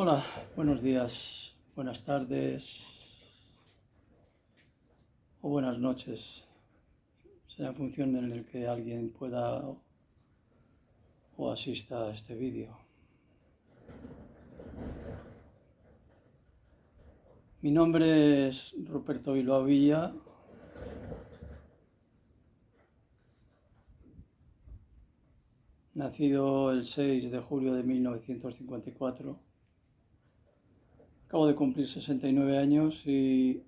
Hola, buenos días, buenas tardes o buenas noches, será en función en el que alguien pueda o asista a este vídeo. Mi nombre es Ruperto Bilbao Villa. Nacido el 6 de julio de 1954. Acabo de cumplir 69 años y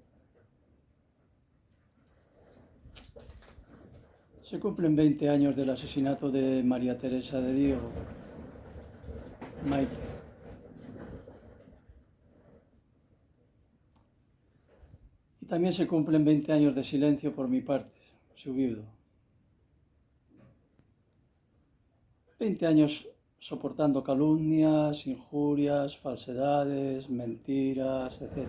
se cumplen 20 años del asesinato de María Teresa de Diego, Maite. Y también se cumplen 20 años de silencio por mi parte, su viudo. 20 años soportando calumnias, injurias, falsedades, mentiras, etc.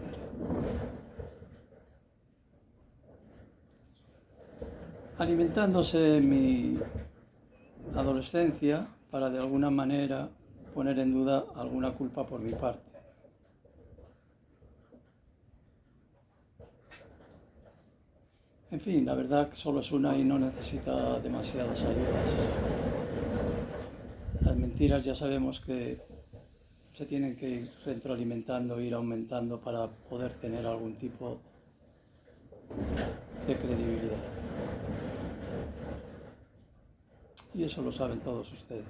Alimentándose en mi adolescencia para de alguna manera poner en duda alguna culpa por mi parte. En fin, la verdad que solo es una y no necesita demasiadas ayudas. Las mentiras ya sabemos que se tienen que ir retroalimentando, ir aumentando para poder tener algún tipo de credibilidad. Y eso lo saben todos ustedes.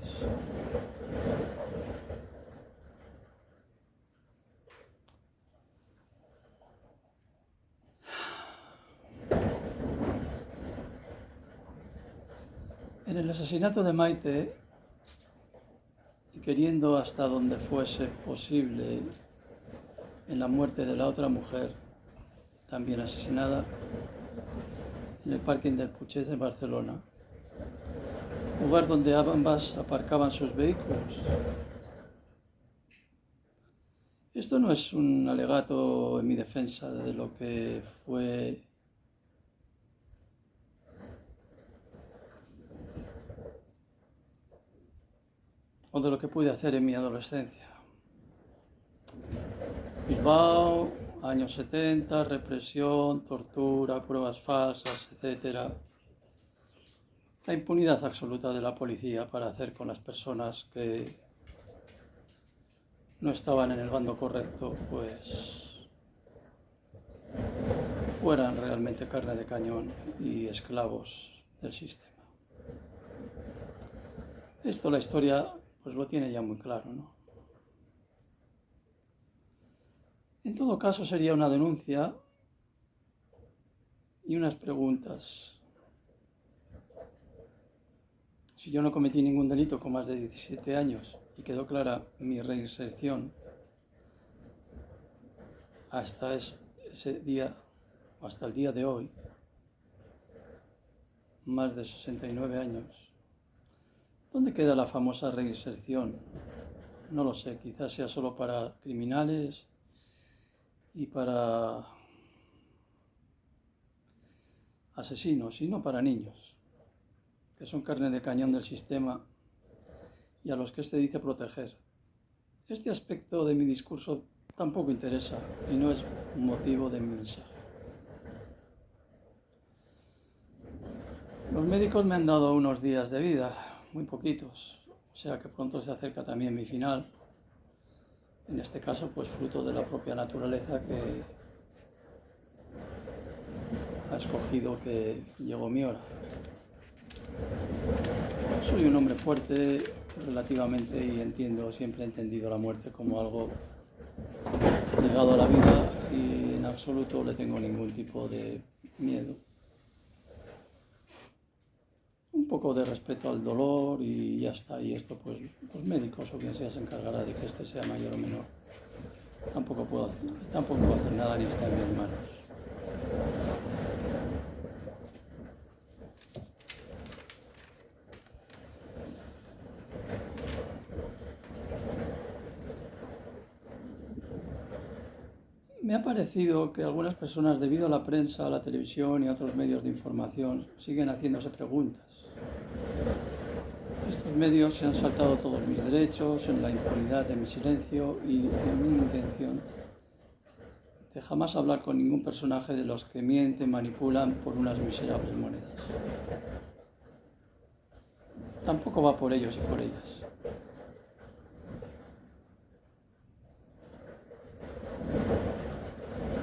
En el asesinato de Maite, y queriendo hasta donde fuese posible en la muerte de la otra mujer, también asesinada, en el parking del Putxet de Barcelona, lugar donde ambas aparcaban sus vehículos. Esto no es un alegato en mi defensa de lo que fue o de lo que pude hacer en mi adolescencia. Bilbao, años 70, represión, tortura, pruebas falsas, etc. La impunidad absoluta de la policía para hacer con las personas que no estaban en el bando correcto, pues fueran realmente carne de cañón y esclavos del sistema. Esto la historia pues lo tiene ya muy claro, ¿no? En todo caso sería una denuncia y unas preguntas. Si yo no cometí ningún delito con más de 17 años y quedó clara mi reinserción hasta ese día, o hasta el día de hoy, más de 69 años, ¿dónde queda la famosa reinserción? No lo sé, quizás sea solo para criminales y para asesinos, y no para niños, que son carne de cañón del sistema y a los que este dice proteger. Este aspecto de mi discurso tampoco interesa y no es motivo de mi mensaje. Los médicos me han dado unos días de vida, muy poquitos, o sea que pronto se acerca también mi final. En este caso, pues fruto de la propia naturaleza que ha escogido que llegó mi hora. Soy un hombre fuerte relativamente y siempre he entendido la muerte como algo ligado a la vida y en absoluto le tengo ningún tipo de miedo. Un poco de respeto al dolor y ya está. Y esto pues los médicos o quien sea se encargará de que este sea mayor o menor. Tampoco puedo hacer nada ni está en mis manos. Me ha parecido que algunas personas, debido a la prensa, a la televisión y a otros medios de información, siguen haciéndose preguntas. estos medios se han saltado todos mis derechos en la impunidad de mi silencio y en mi intención de jamás hablar con ningún personaje de los que mienten, manipulan por unas miserables monedas. Tampoco va por ellos y por ellas.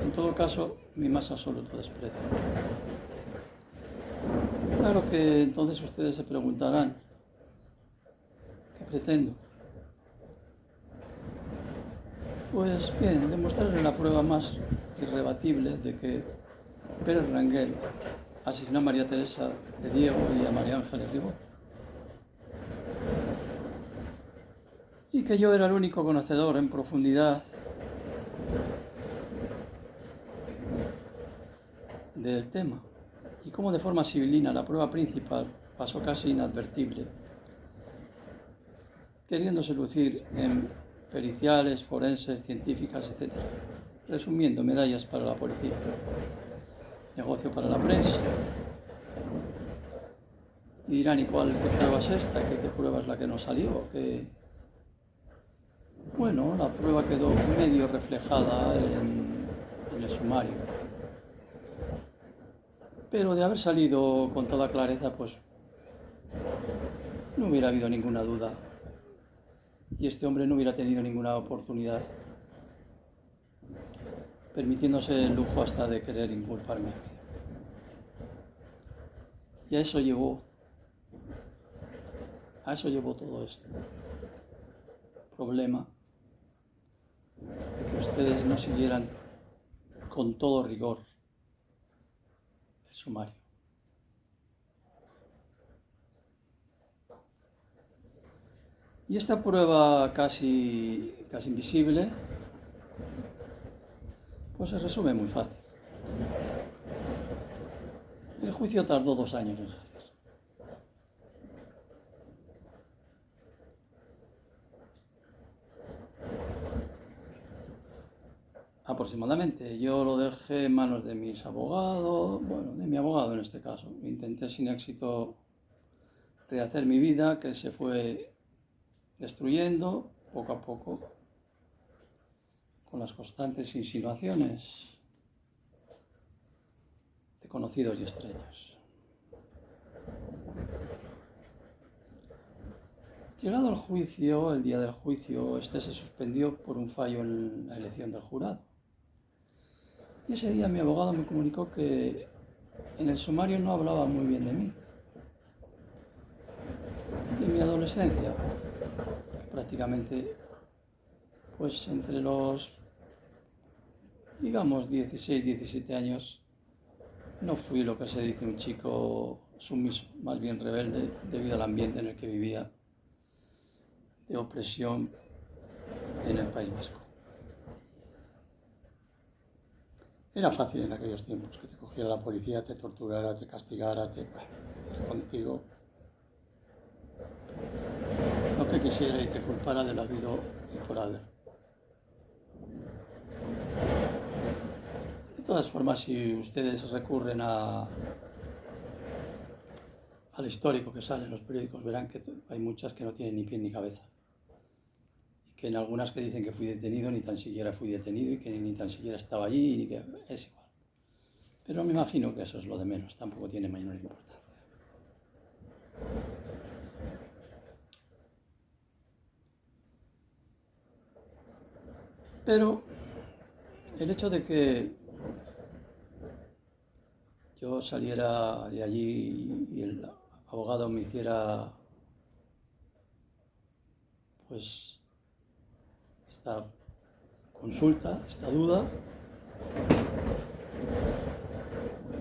En todo caso, mi más absoluto desprecio. Claro que entonces ustedes se preguntarán, ¿qué pretendo? Pues bien, demostrarle la prueba más irrebatible de que Pérez Rangel asesinó a María Teresa de Diego y a María Ángeles Ribó. Y que yo era el único conocedor en profundidad del tema. Y como de forma sibilina la prueba principal pasó casi inadvertible, queriéndose lucir en periciales, forenses, científicas, etc. Resumiendo, medallas para la policía, negocio para la prensa. Y dirán, ¿y cuál prueba es esta? ¿Qué prueba es la que no salió? Bueno, la prueba quedó medio reflejada en el sumario. Pero de haber salido con toda clareza, pues no hubiera habido ninguna duda. Y este hombre no hubiera tenido ninguna oportunidad, permitiéndose el lujo hasta de querer inculparme. Y a eso llevó todo este problema, de que ustedes no siguieran con todo rigor el sumario. Y esta prueba casi invisible, pues se resume muy fácil. El juicio tardó 2 años en salir. Aproximadamente. Yo lo dejé en manos de mis abogados, de mi abogado en este caso. Intenté sin éxito rehacer mi vida, que se fue destruyendo poco a poco con las constantes insinuaciones de conocidos y extraños. Llegado el juicio, el día del juicio, este se suspendió por un fallo en la elección del jurado. Y ese día mi abogado me comunicó que en el sumario no hablaba muy bien de mí, de mi adolescencia, prácticamente pues entre los, digamos, 16, 17 años, no fui lo que se dice un chico sumiso, más bien rebelde, debido al ambiente en el que vivía, de opresión en el País Vasco. Era fácil en aquellos tiempos que te cogiera la policía, te torturara, te castigara, contigo lo que quisiera y te culpara del habido y por haber. De todas formas, si ustedes recurren al histórico que sale en los periódicos, verán que hay muchas que no tienen ni pie ni cabeza. Que en algunas que dicen que fui detenido, ni tan siquiera fui detenido y que ni tan siquiera estaba allí, ni que es igual. Pero me imagino que eso es lo de menos, tampoco tiene mayor importancia. Pero el hecho de que yo saliera de allí y el abogado me hiciera pues esta consulta, esta duda,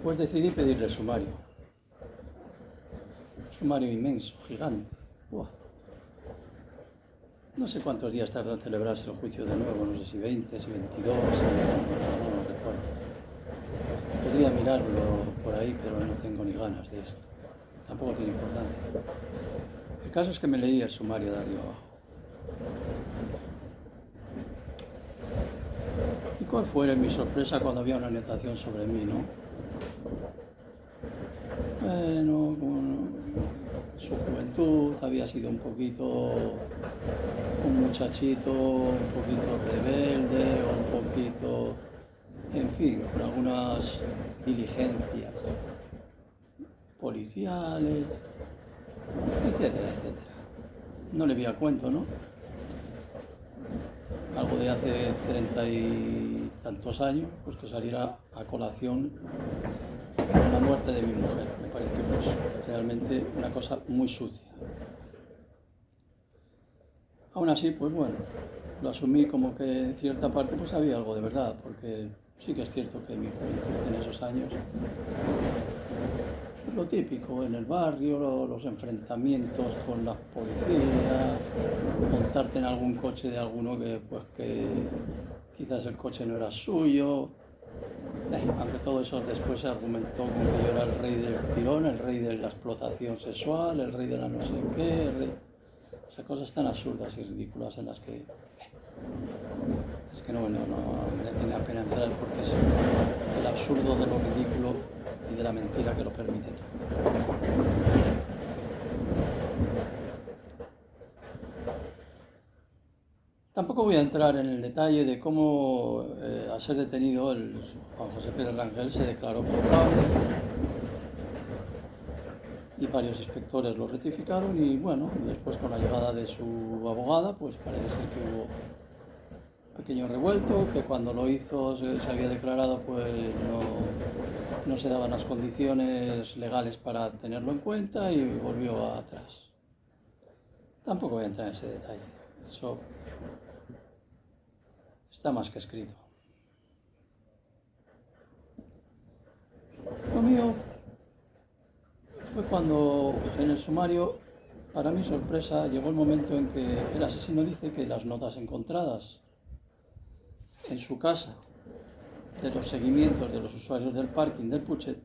pues decidí pedirle el sumario. Un sumario inmenso, gigante. ¡Buah! No sé cuántos días tardó en celebrarse el juicio de nuevo, no sé si 20, si 22, no recuerdo. Podría mirarlo por ahí, pero no tengo ni ganas de esto. Tampoco tiene importancia. El caso es que me leí el sumario de arriba abajo. ¿Y cuál fue mi sorpresa cuando había una anotación sobre mí, no? Bueno, con su juventud, había sido un poquito un muchachito, un poquito rebelde, o un poquito, en fin, con algunas diligencias policiales, etcétera, etcétera. No le vi a cuento, ¿no? Algo de hace 30 y tantos años, pues que saliera a colación con la muerte de mi mujer. Me pareció pues, realmente una cosa muy sucia. Aún así, pues bueno, lo asumí como que en cierta parte pues había algo de verdad, porque sí que es cierto que mi juventud en esos años, lo típico en el barrio, los enfrentamientos con la policía, montarte en algún coche de alguno que quizás el coche no era suyo, aunque todo eso después se argumentó con que yo era el rey del tirón, el rey de la explotación sexual, el rey de la no sé qué, o sea, cosas tan absurdas y ridículas en las que es que no merece la pena entrar porque es el absurdo de lo ridículo y de la mentira que lo permite. Tampoco voy a entrar en el detalle de cómo, al ser detenido, el Juan José Pérez Rangel se declaró culpable y varios inspectores lo rectificaron y bueno, después con la llegada de su abogada, pues parece ser que hubo un pequeño revuelto, que cuando lo hizo se había declarado pues no se daban las condiciones legales para tenerlo en cuenta y volvió atrás. Tampoco voy a entrar en ese detalle, eso está más que escrito. Lo mío fue cuando en el sumario, para mi sorpresa, llegó el momento en que el asesino dice que las notas encontradas en su casa de los seguimientos de los usuarios del parking del Putxet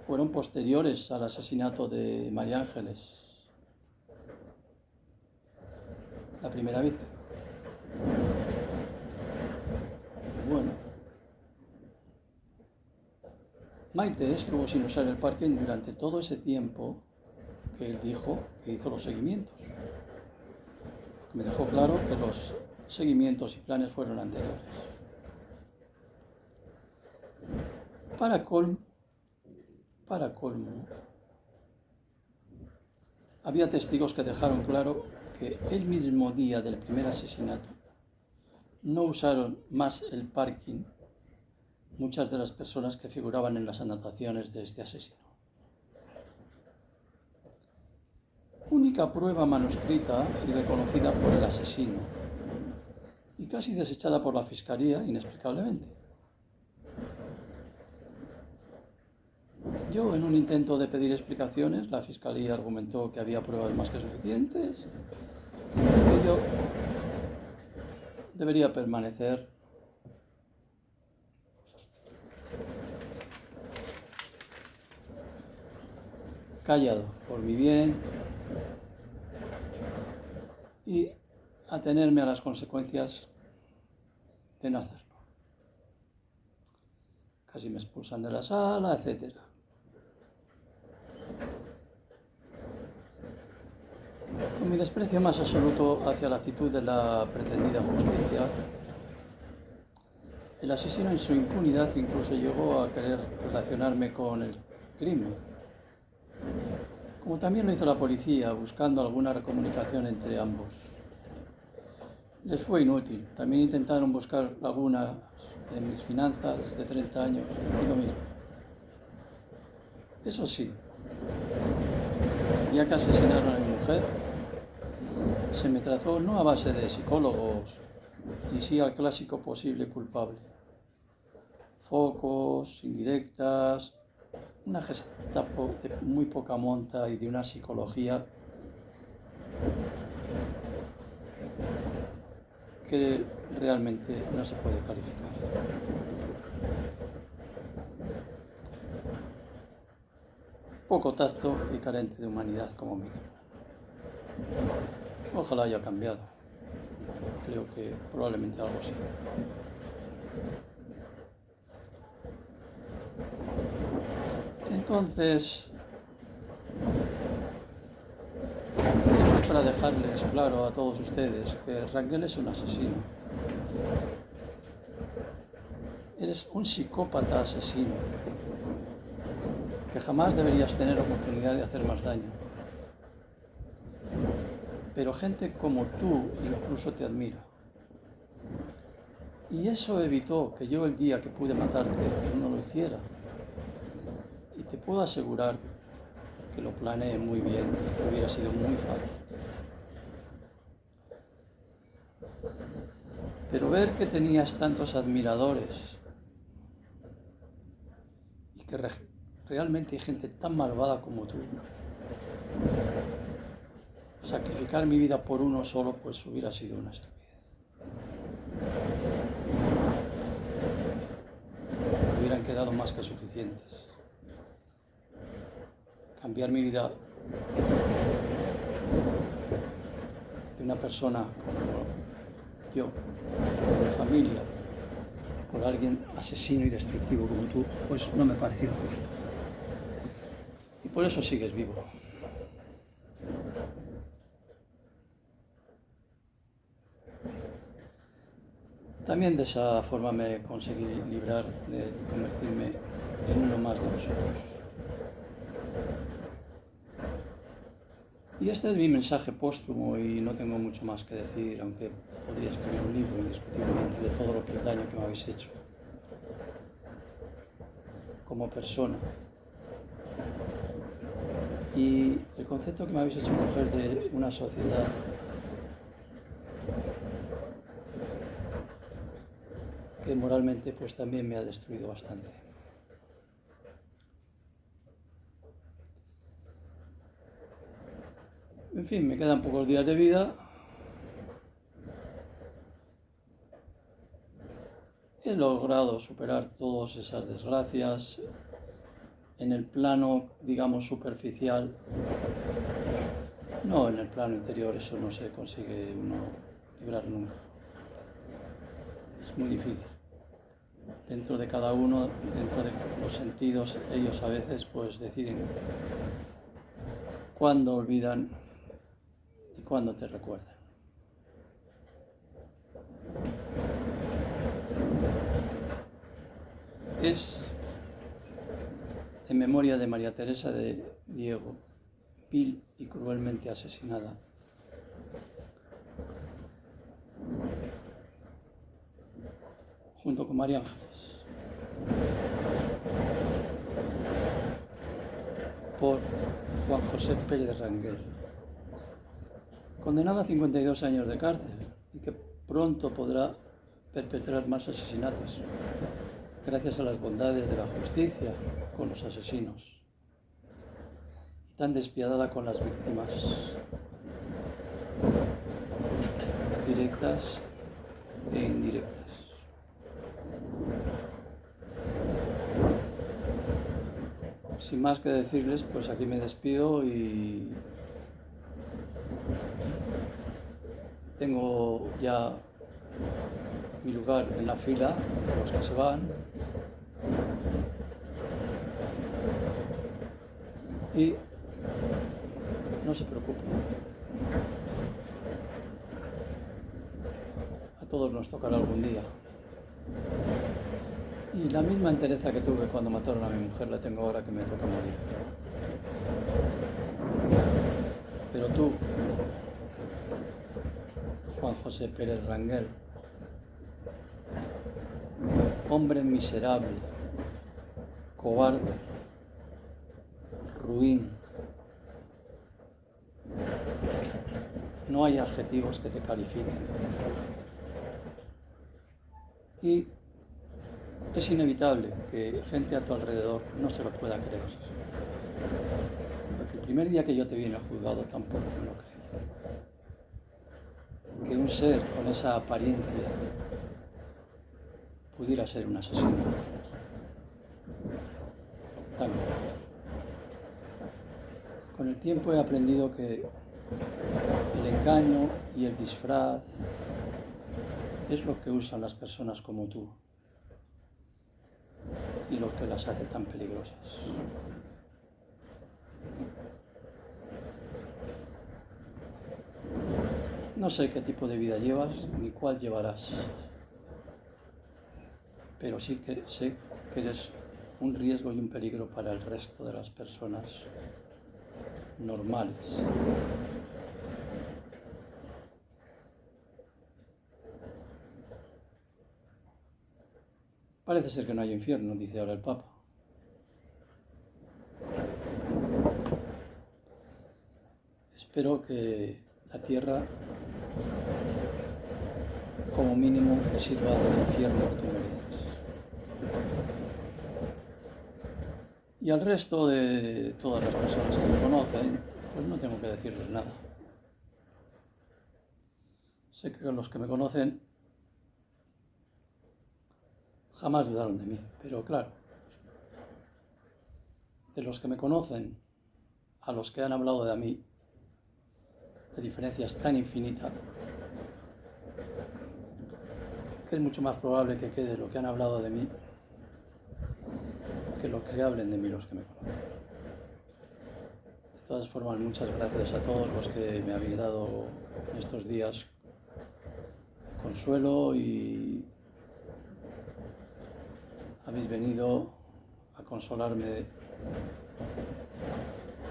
fueron posteriores al asesinato de María Ángeles, la primera vez. Bueno, Maite estuvo sin usar el parking durante todo ese tiempo que él dijo que hizo los seguimientos. Me dejó claro que los seguimientos y planes fueron anteriores. Para colmo, había testigos que dejaron claro que el mismo día del primer asesinato no usaron más el parking muchas de las personas que figuraban en las anotaciones de este asesino. Única prueba manuscrita y reconocida por el asesino, y casi desechada por la Fiscalía inexplicablemente. Yo, en un intento de pedir explicaciones, la Fiscalía argumentó que había pruebas más que suficientes y que yo debería permanecer callado por mi bien y atenerme a las consecuencias de no hacerlo. Casi me expulsan de la sala, etc. Con mi desprecio más absoluto hacia la actitud de la pretendida justicia, el asesino en su impunidad incluso llegó a querer relacionarme con el crimen, como también lo hizo la policía, buscando alguna comunicación entre ambos. Les fue inútil, también intentaron buscar lagunas en mis finanzas de 30 años y lo mismo. Eso sí, ya que asesinaron a mi mujer, se me trató no a base de psicólogos, y sí al clásico posible culpable. Focos, indirectas, una Gestapo de muy poca monta y de una psicología que realmente no se puede calificar. Poco tacto y carente de humanidad como mínimo. Ojalá haya cambiado. Creo que probablemente algo sí. Entonces, dejarles claro a todos ustedes que Rangel es un asesino. Eres un psicópata asesino, que jamás deberías tener oportunidad de hacer más daño. Pero gente como tú incluso te admira. Y eso evitó que yo el día que pude matarte no lo hiciera. Y te puedo asegurar que lo planeé muy bien, que hubiera sido muy fácil. Pero ver que tenías tantos admiradores y que realmente hay gente tan malvada como tú, sacrificar mi vida por uno solo pues hubiera sido una estupidez. Hubieran quedado más que suficientes. Cambiar mi vida de una persona como yo, como mi familia, por alguien asesino y destructivo como tú, pues no me pareció justo. Y por eso sigues vivo. También de esa forma me conseguí librar de convertirme en uno más de vosotros. Y este es mi mensaje póstumo y no tengo mucho más que decir, aunque podría escribir un libro indiscutiblemente de todo el daño que me habéis hecho como persona. Y el concepto que me habéis hecho mujer de una sociedad que moralmente pues también me ha destruido bastante. En fin, me quedan pocos días de vida. He logrado superar todas esas desgracias en el plano, digamos, superficial. No, en el plano interior eso no se consigue uno librar nunca. Es muy difícil. Dentro de cada uno, dentro de los sentidos, ellos a veces pues deciden cuándo olvidan y cuándo te recuerdan. Es en memoria de María Teresa de Diego, vil y cruelmente asesinada. Junto con María Ángeles. Por Juan José Pérez Rangel. Condenado a 52 años de cárcel y que pronto podrá perpetrar más asesinatos gracias a las bondades de la justicia con los asesinos y tan despiadada con las víctimas directas e indirectas. Sin más que decirles, pues aquí me despido y tengo ya mi lugar en la fila de los que se van. Y no se preocupen. A todos nos tocará algún día. Y la misma entereza que tuve cuando mataron a mi mujer la tengo ahora que me toca morir. Pero tú, Juan José Pérez Rangel, hombre miserable, cobarde, ruin, no hay adjetivos que te califiquen. Y es inevitable que gente a tu alrededor no se lo pueda creer. Porque el primer día que yo te vi en el juzgado tampoco me lo creí. Que un ser con esa apariencia pudiera ser un asesino. Tan cruel. Con el tiempo he aprendido que el engaño y el disfraz es lo que usan las personas como tú y lo que las hace tan peligrosas. No sé qué tipo de vida llevas ni cuál llevarás, pero sí que sé que eres un riesgo y un peligro para el resto de las personas normales. Parece ser que no hay infierno, dice ahora el Papa. Espero que la tierra, como mínimo, te sirva del infierno que tú mereces. Y al resto de todas las personas que me conocen, pues no tengo que decirles nada. Sé que los que me conocen jamás dudaron de mí, pero claro, de los que me conocen a los que han hablado de mí, la diferencia es tan infinita que es mucho más probable que quede lo que han hablado de mí que lo que hablen de mí los que me conocen. De todas formas, muchas gracias a todos los que me habéis dado en estos días consuelo y habéis venido a consolarme de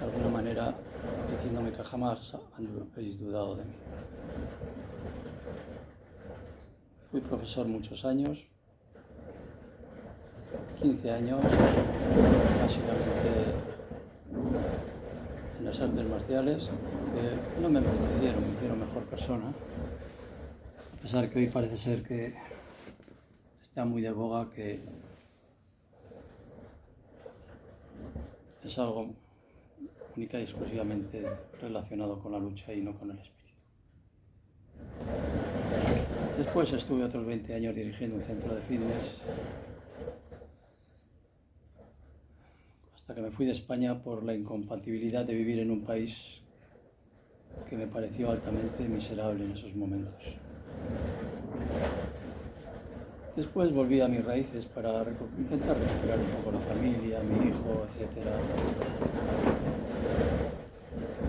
alguna manera, diciéndome que jamás habéis dudado de mí. Fui profesor muchos años, 15 años, básicamente en las artes marciales, que no me precedieron, me hicieron mejor persona, a pesar que hoy parece ser que está muy de boga que es algo única y exclusivamente relacionado con la lucha y no con el espíritu. Después estuve otros 20 años dirigiendo un centro de fitness, hasta que me fui de España por la incompatibilidad de vivir en un país que me pareció altamente miserable en esos momentos. Después volví a mis raíces para intentar recuperar un poco la familia, mi hijo, etc.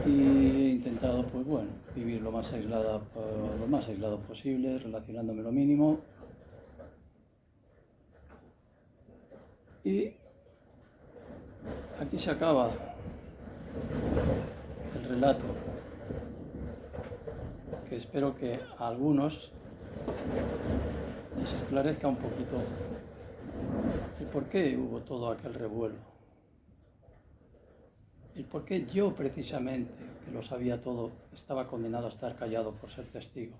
Y he intentado, pues bueno, vivir lo más aislado posible, relacionándome lo mínimo. Y aquí se acaba el relato, que espero que a algunos les esclarezca un poquito el por qué hubo todo aquel revuelo, el por qué yo precisamente, que lo sabía todo, estaba condenado a estar callado por ser testigo,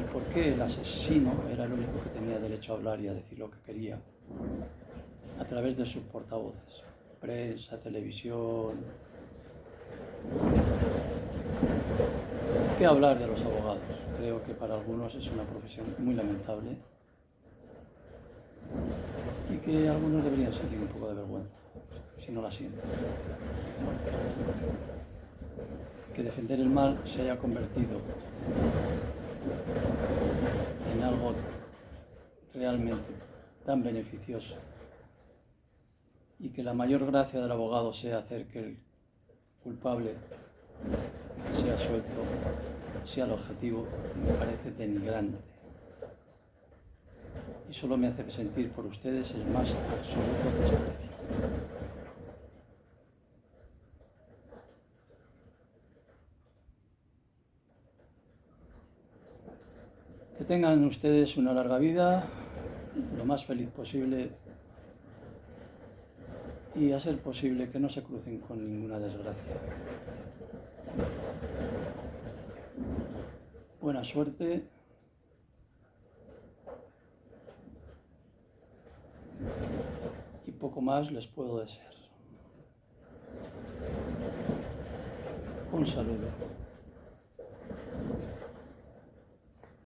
el por qué el asesino era el único que tenía derecho a hablar y a decir lo que quería, a través de sus portavoces, prensa, televisión. ¿Qué hablar de los abogados? Creo que para algunos es una profesión muy lamentable y que algunos deberían sentir un poco de vergüenza, si no la sienten. Que defender el mal se haya convertido en algo realmente tan beneficioso y que la mayor gracia del abogado sea hacer que el culpable sea suelto, sea el objetivo, me parece denigrante. Y solo me hace sentir por ustedes el más absoluto desprecio. Que tengan ustedes una larga vida, lo más feliz posible y a ser posible que no se crucen con ninguna desgracia. Buena suerte y poco más les puedo desear. Un saludo.